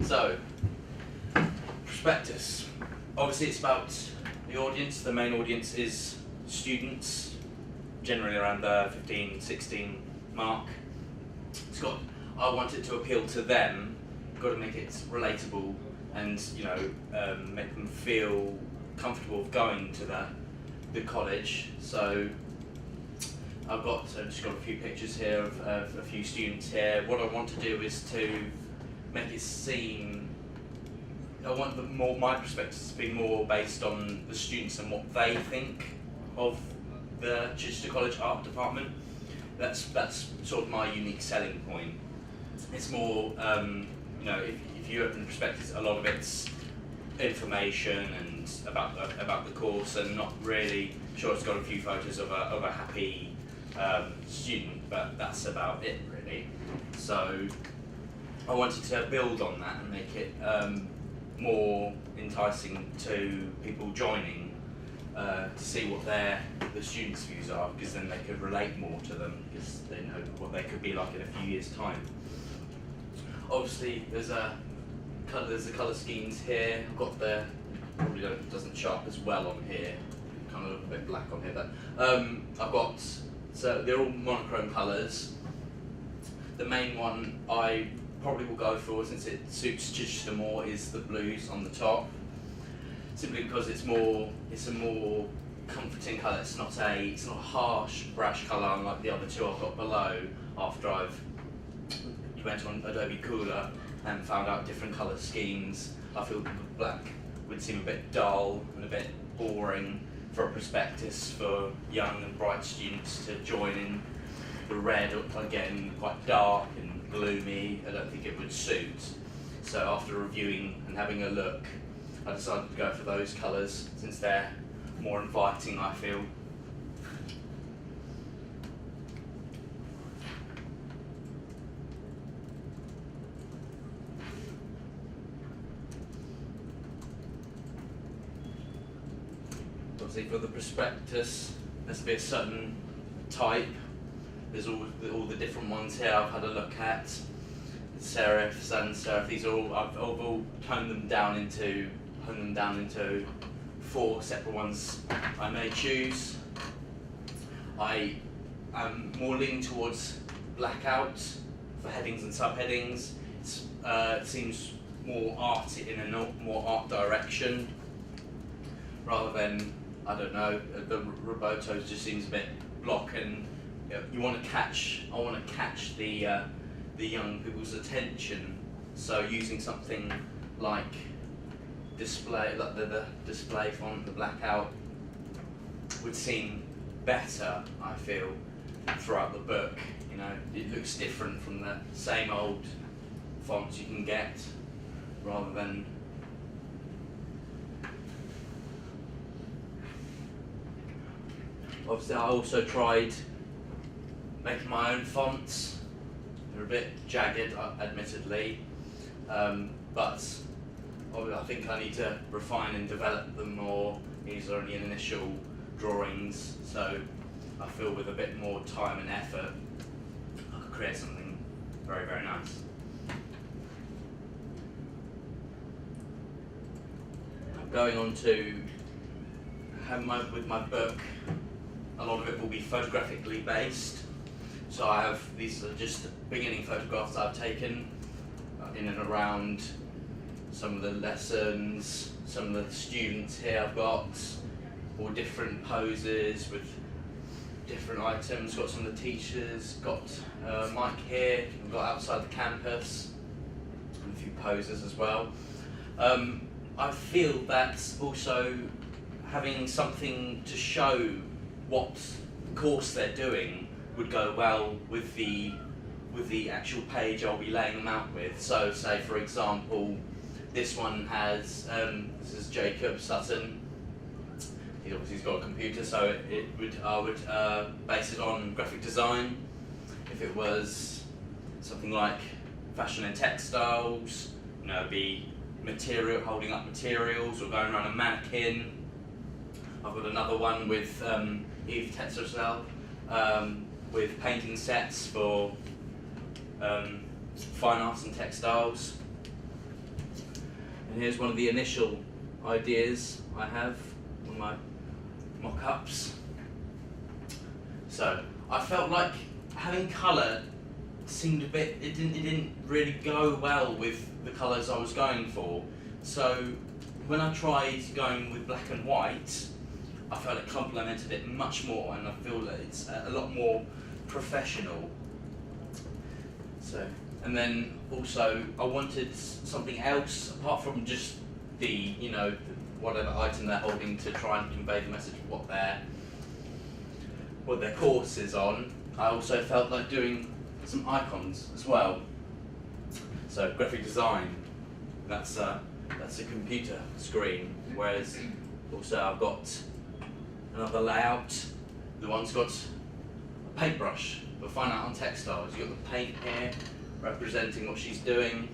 So, prospectus. Obviously it's about the audience. The main audience is students, generally around the 15, 16 mark. I want it to appeal to them, got to make it relatable and make them feel comfortable going to the college. So I've just got a few pictures here of a few students here. What I want to do is to make it seem, I want my perspectives to be more based on the students and what they think of the Chichester College Art Department. That's sort of my unique selling point. It's more, if you open the prospectus, a lot of it's information and about the course, and not really sure. It's got a few photos of a happy student, but that's about it really. So I wanted to build on that and make it more enticing to people joining, to see what the students' views are, because then they could relate more to them, because they know what they could be like in a few years' time. Obviously, there's the colour schemes here. I've got probably doesn't show up as well on here. Kind of look a bit black on here, but so they're all monochrome colours. The main one I probably will go for, since it suits Chichester more, is the blues on the top. Simply because it's a more comforting colour. It's not a harsh, brash colour unlike the other two I've got below. After I've went on Adobe Cooler and found out different colour schemes, I feel the black would seem a bit dull and a bit boring for a prospectus for young and bright students to join in. The red, again, quite dark and gloomy, I don't think it would suit. So after reviewing and having a look, I decided to go for those colours, since they're more inviting, I feel. Obviously for the prospectus, there's to be a certain type. There's all the different ones here I've had a look at. Serif, sans serif, these are all, I've all toned them down into 4 separate ones I may choose. I am more leaning towards blackout for headings and subheadings. It seems more arty, in a more art direction, rather than, I don't know, the Robotos just seems a bit block, and I want to catch the young people's attention. So using something like the display font, the blackout, would seem better, I feel, throughout the book. It looks different from the same old fonts you can get, rather than obviously I also tried making my own fonts. They're a bit jagged, admittedly, but I think I need to refine and develop them more. These are only initial drawings, so I feel with a bit more time and effort I could create something very, very nice. Going on to with my book, a lot of it will be photographically based. So these are just beginning photographs I've taken in and around some of the lessons, some of the students here I've got, all different poses with different items. Got some of the teachers, got Mike here, we've got outside the campus, and a few poses as well. I feel that also having something to show what course they're doing would go well with the actual page I'll be laying them out with. So say for example, this one has, this is Jacob Sutton. He's got a computer, so I would base it on graphic design. If it was something like fashion and textiles, it'd be holding up materials or going around a mannequin. I've got another one with Eve Tetzerzel, with painting sets for fine arts and textiles. And here's one of the initial ideas I have on my mock-ups. So I felt like having colour seemed a bit, it didn't really go well with the colours I was going for. So when I tried going with black and white, I felt it complemented it much more, and I feel that it's a lot more professional. So, and then also I wanted something else apart from just the, you know, whatever item they're holding to try and convey the message of what their course is on. I also felt like doing some icons as well. So graphic design, that's a computer screen, whereas also I've got another layout. The one's got a paintbrush for fine art on textiles. You've got the paint here representing what she's doing.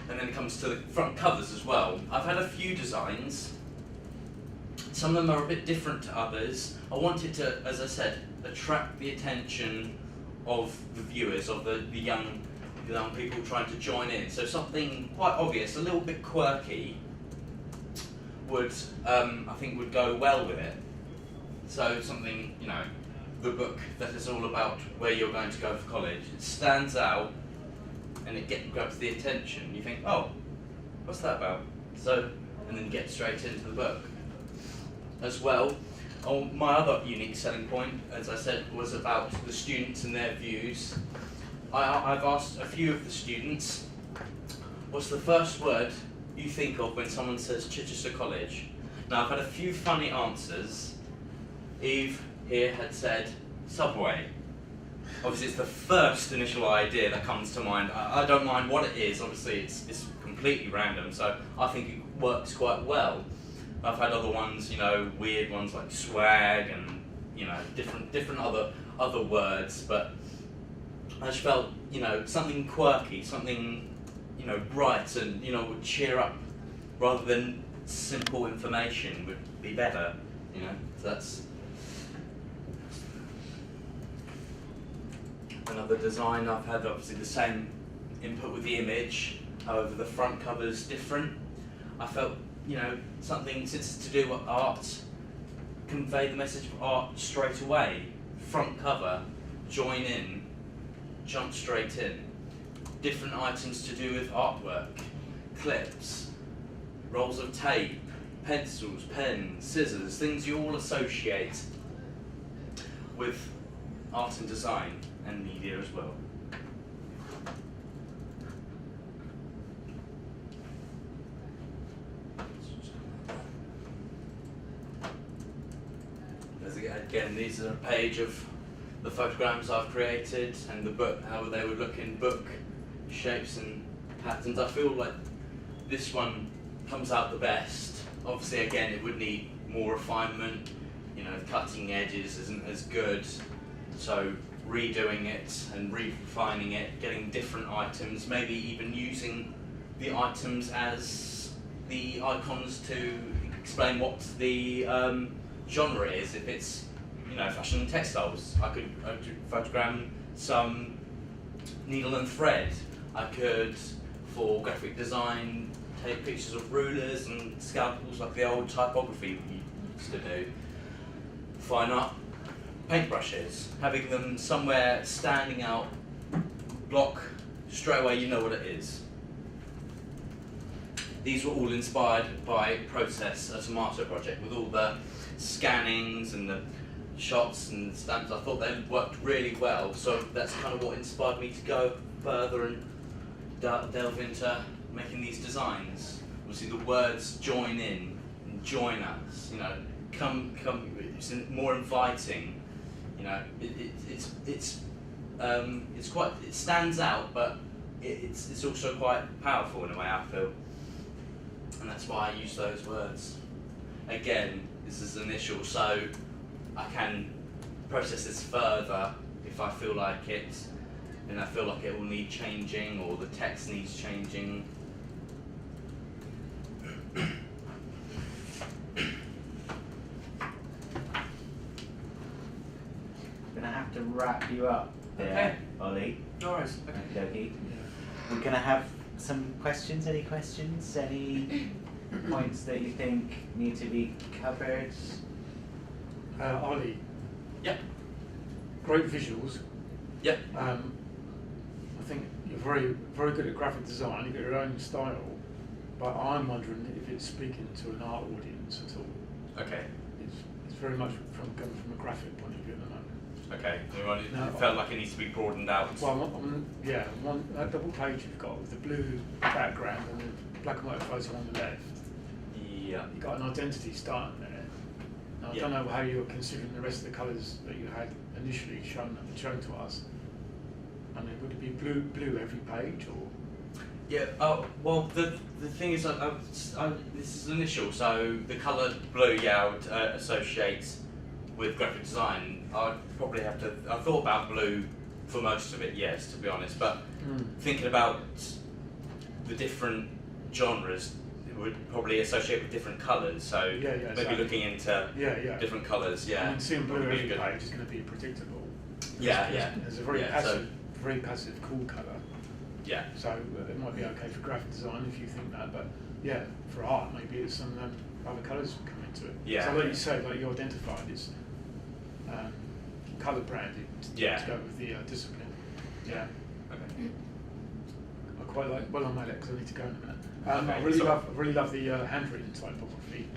And then it comes to the front covers as well. I've had a few designs. Some of them are a bit different to others. I wanted to, as I said, attract the attention of the viewers, of the young people trying to join in. So something quite obvious, a little bit quirky, would I think would go well with it. So something, you know, the book that is all about where you're going to go for college. It stands out and it grabs the attention. You think, oh, what's that about? So, and then get straight into the book. As well, my other unique selling point, as I said, was about the students and their views. I've asked a few of the students, what's the first word you think of when someone says Chichester College? Now I've had a few funny answers. Eve here had said subway. Obviously it's the first initial idea that comes to mind. I don't mind what it is, obviously it's completely random, so I think it works quite well. I've had other ones, you know, weird ones like swag and, you know, different other words, but I just felt, you know, something quirky, something, you know, bright and, you know, would cheer up rather than simple information would be better, you know. So that's another design. I've had obviously the same input with the image, however the front cover is different. I felt, you know, something, since it's to do with art, convey the message of art straight away. Front cover, join in, jump straight in. Different items to do with artwork, clips, rolls of tape, pencils, pens, scissors, things you all associate with art and design and media as well. Again, these are a page of the photograms I've created and the book, how they would look in book shapes and patterns. I feel like this one comes out the best. Obviously, again, it would need more refinement. You know, cutting edges isn't as good, so redoing it and refining it, getting different items, maybe even using the items as the icons to explain what the genre is. If it's, you know, fashion and textiles, I could photogram some needle and thread. I could, for graphic design, take pictures of rulers and scalpels like the old typography we used to do. Fine art, paintbrushes, having them somewhere standing out, block, straight away you know what it is. These were all inspired by Process, a tomato project, with all the scannings and the shots and stamps. I thought they worked really well, so that's kind of what inspired me to go further and delve into making these designs. Obviously the words join in and join us, you know, come, it's more inviting, you know, it's quite, it stands out, but it's also quite powerful in a way, I feel, and that's why I use those words. Again, this is initial, so I can process this further if I feel like it, and I feel like it will need changing or the text needs changing. We're going to have to wrap you up there, Okay. Ollie. No worries. Okay. We're going to have some questions? Any questions? Any points that you think need to be covered? Ollie. Yep. Great visuals. Yep. I think you're very good at graphic design. You've got your own style, but I'm wondering if it's speaking to an art audience at all. Okay. It's very much coming from a graphic point of view at the moment. Okay. No, It felt like it needs to be broadened out. Well, that double page you've got with the blue background and the black and white photo on the left. Yeah. You've got an identity starting there. Now, I don't know how you were considering the rest of the colours that you had initially shown to us. I mean, would it be blue every page, or? Yeah. Oh well, the thing is, this is initial, so the colour blue, I would associate with graphic design. I'd probably have to. I thought about blue for most of it, yes, to be honest. But thinking about the different genres, it would probably associate with different colours. So maybe exactly. looking into different colours. Yeah. I mean, seeing blue every page is going to be predictable. Yeah. There's a very passive, cool colour. Yeah. So it might be okay for graphic design if you think that, but yeah, for art maybe it's some other colours come into it. Yeah. So like you say, like you identified, it's colour branded to go with the discipline. Yeah. Okay. I quite like. Well, I'm Alex. I need to go in a minute. Okay, I really love the handwritten typography.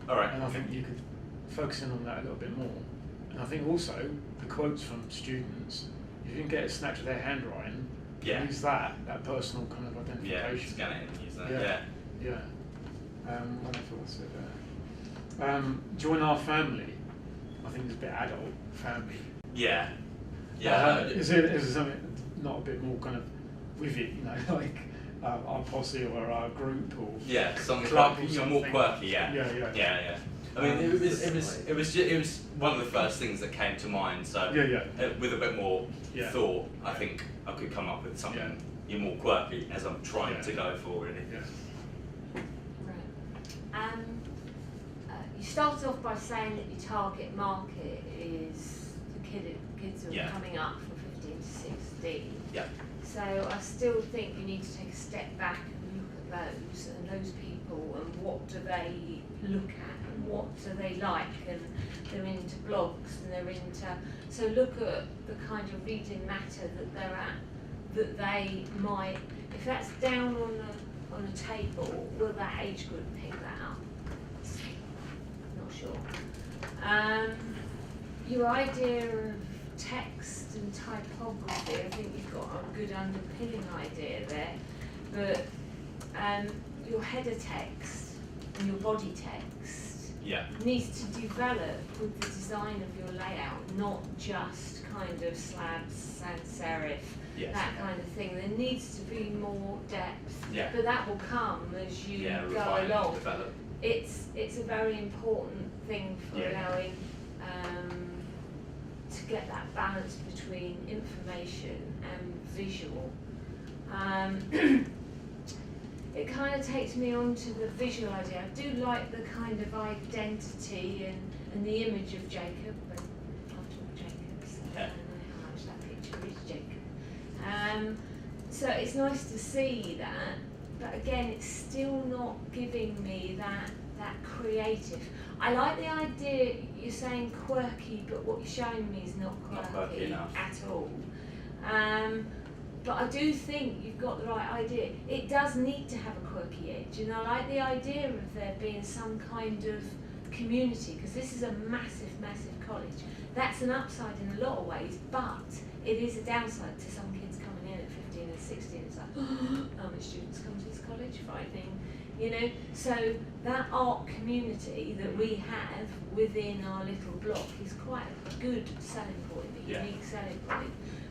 All right. And I think you could focus in on that a little bit more. And I think also the quotes from students. If you can get a snatch of their handwriting, use that personal kind of identification. Yeah, scan it and use that. Yeah. What else was it? Join our family. I think it's a bit adult family. Yeah. Is there something not a bit more kind of with it? You know, like our posse or our group or something club quirky, or something. more quirky. Yeah. I mean, it was one of the first things that came to mind. So with a bit more thought, I think I could come up with something more quirky as I'm trying to go for really. Right. You started off by saying that your target market is the kids who are coming up from 15 to 16. Yeah. So I still think you need to take a step back and look at those people and what do they look at and what do they like, and they're into blogs and they're into, so look at the kind of reading matter that they're at, that they might, if that's down on a table, will that age group pick that up? Not sure. Your idea of text and typography, I think you've got a good underpinning idea there, but your header text and your body text needs to develop with the design of your layout, not just kind of slabs, sans serif, that kind of thing. There needs to be more depth, but that will come as you go along. It's a very important thing for allowing to get that balance between information and visual. It kind of takes me on to the visual idea. I do like the kind of identity and the image of Jacob, and after all Jacobs, I don't know how much that picture is Jacob. So it's nice to see that, but again, it's still not giving me that creative. I like the idea, you're saying quirky, but what you're showing me is not quirky at all. But I do think you've got the right idea. It does need to have a quirky edge, and I like the idea of there being some kind of community, because this is a massive, massive college. That's an upside in a lot of ways, but it is a downside to some kids coming in at 15 and 16. It's like, how many students come to this college? Frightening. You know, so that art community that we have within our little block is quite a good selling point, a unique selling point,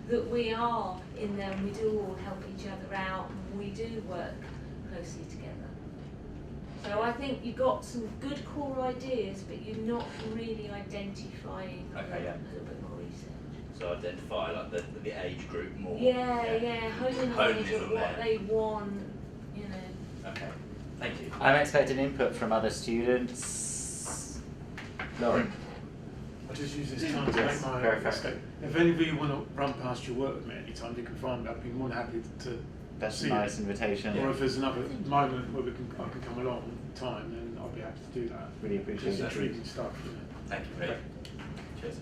that we are in there and we do all help each other out and we do work closely together. So I think you've got some good core ideas, but you're not really identifying a little bit more research. So identify like the age group more. Honing on what they want, you know. Okay. Thank you. I'm expecting input from other students. Lauren. I'll just use this time to make my mistake. If any of you want to run past your work with me anytime, you can find me. I'd be more than happy to That's see a nice it. invitation. Or if there's another moment where I can come along time, then I'll be happy to do that. Really appreciate It's it. intriguing stuff. You know. Thank you, Craig. Cheers.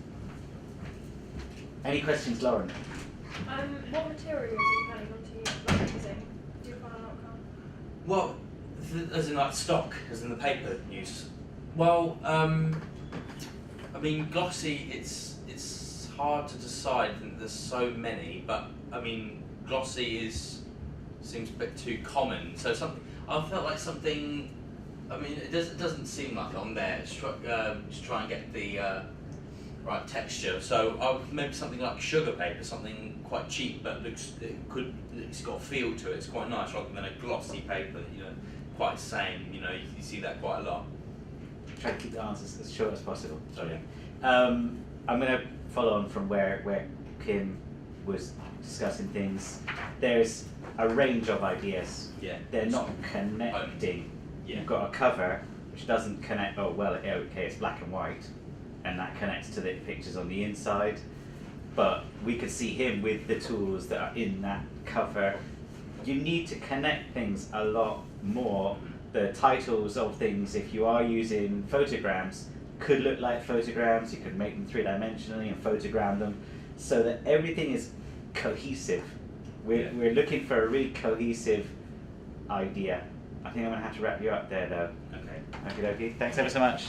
Any questions, Lauren? What materials are you planning on using? Do you plan on outcome? Well, as in like stock, as in the paper use. Well, I mean, glossy. It's hard to decide. And there's so many, but I mean, glossy seems a bit too common. So I felt like something. I mean, it doesn't seem like on there. Just try and get the right texture. So maybe something like sugar paper, something quite cheap, but it's got a feel to it. It's quite nice, rather than a glossy paper. You know, quite the same. You know, you see that quite a lot. Try to keep the answers as short as possible. Sorry. I'm going to follow on from where Kim was discussing things. There's a range of ideas. Yeah. They're not connecting. Yeah. You've got a cover which doesn't connect. Oh well, okay, it's black and white, and that connects to the pictures on the inside. But we could see him with the tools that are in that cover. You need to connect things a lot more. The titles of things, if you are using photograms, could look like photograms. You could make them three-dimensionally and photogram them, so that everything is cohesive. We're looking for a really cohesive idea. I think I'm going to have to wrap you up there, though. Okay. Okay, thanks ever so much.